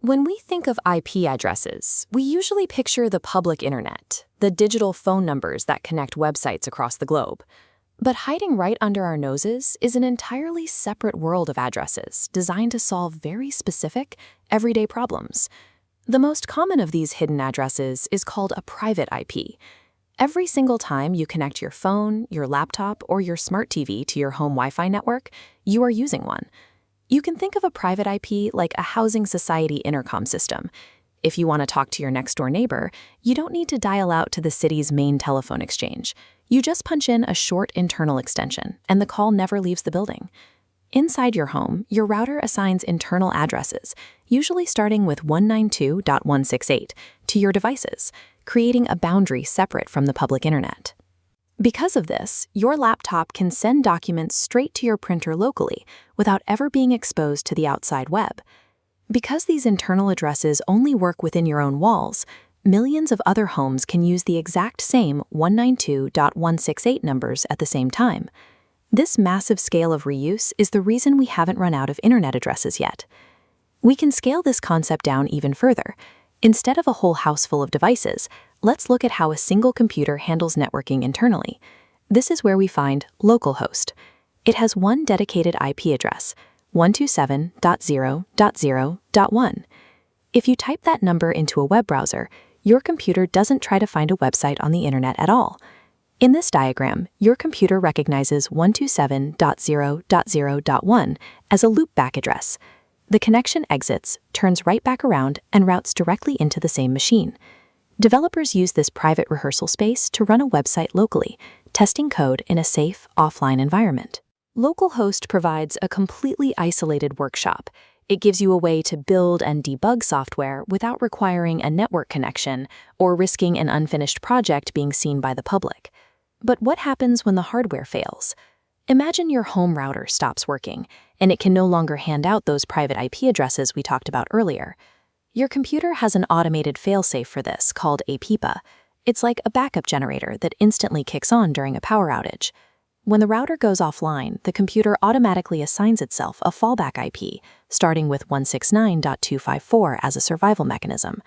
When we think of IP addresses, we usually picture the public internet, the digital phone numbers that connect websites across the globe. But hiding right under our noses is an entirely separate world of addresses designed to solve very specific, everyday problems. The most common of these hidden addresses is called a private IP. Every single time you connect your phone, your laptop, or your smart TV to your home Wi-Fi network, you are using one. You can think of a private IP like a housing society intercom system. If you want to talk to your next-door neighbor, you don't need to dial out to the city's main telephone exchange. You just punch in a short internal extension, and the call never leaves the building. Inside your home, your router assigns internal addresses, usually starting with 192.168, to your devices, creating a boundary separate from the public internet. Because of this, your laptop can send documents straight to your printer locally without ever being exposed to the outside web. Because these internal addresses only work within your own walls, millions of other homes can use the exact same 192.168 numbers at the same time. This massive scale of reuse is the reason we haven't run out of internet addresses yet. We can scale this concept down even further. Instead of a whole house full of devices, let's look at how a single computer handles networking internally. This is where we find localhost. It has one dedicated IP address, 127.0.0.1. If you type that number into a web browser, your computer doesn't try to find a website on the internet at all. In this diagram, your computer recognizes 127.0.0.1 as a loopback address. The connection exits, turns right back around, and routes directly into the same machine. Developers use this private rehearsal space to run a website locally, testing code in a safe, offline environment. Localhost provides a completely isolated workshop. It gives you a way to build and debug software without requiring a network connection or risking an unfinished project being seen by the public. But what happens when the hardware fails? Imagine your home router stops working, and it can no longer hand out those private IP addresses we talked about earlier. Your computer has an automated failsafe for this called APIPA. It's like a backup generator that instantly kicks on during a power outage. When the router goes offline, the computer automatically assigns itself a fallback IP, starting with 169.254 as a survival mechanism.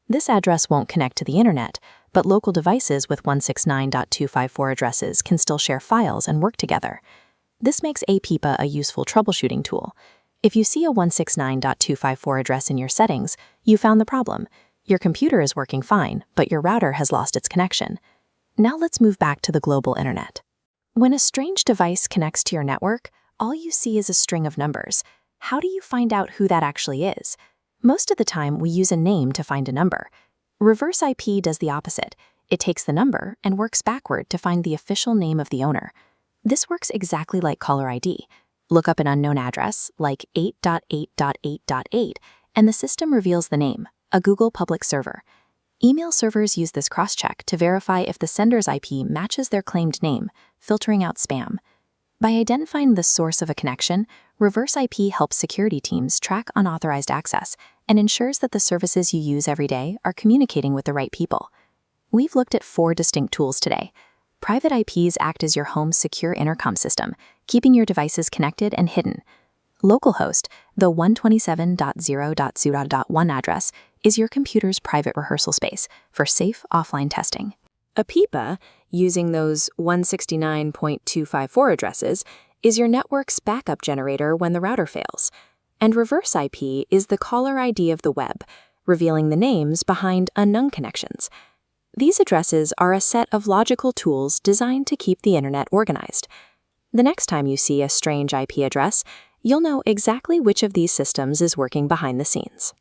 This address won't connect to the internet, but local devices with 169.254 addresses can still share files and work together. This makes APIPA a useful troubleshooting tool. If you see a 169.254 address in your settings, you found the problem. Your computer is working fine, but your router has lost its connection. Now let's move back to the global internet. When a strange device connects to your network, all you see is a string of numbers. How do you find out who that actually is? Most of the time, we use a name to find a number. Reverse IP does the opposite. It takes the number and works backward to find the official name of the owner. This works exactly like caller ID. Look up an unknown address, like 8.8.8.8, and the system reveals the name, a Google public server. Email servers use this cross-check to verify if the sender's IP matches their claimed name, filtering out spam. By identifying the source of a connection, reverse IP helps security teams track unauthorized access and ensures that the services you use every day are communicating with the right people. We've looked at 4 distinct tools today. Private IPs act as your home's secure intercom system, keeping your devices connected and hidden. Localhost, the 127.0.0.1 address, is your computer's private rehearsal space for safe offline testing. APIPA, using those 169.254 addresses, is your network's backup generator when the router fails. And reverse IP is the caller ID of the web, revealing the names behind unknown connections. These addresses are a set of logical tools designed to keep the internet organized. The next time you see a strange IP address, you'll know exactly which of these systems is working behind the scenes.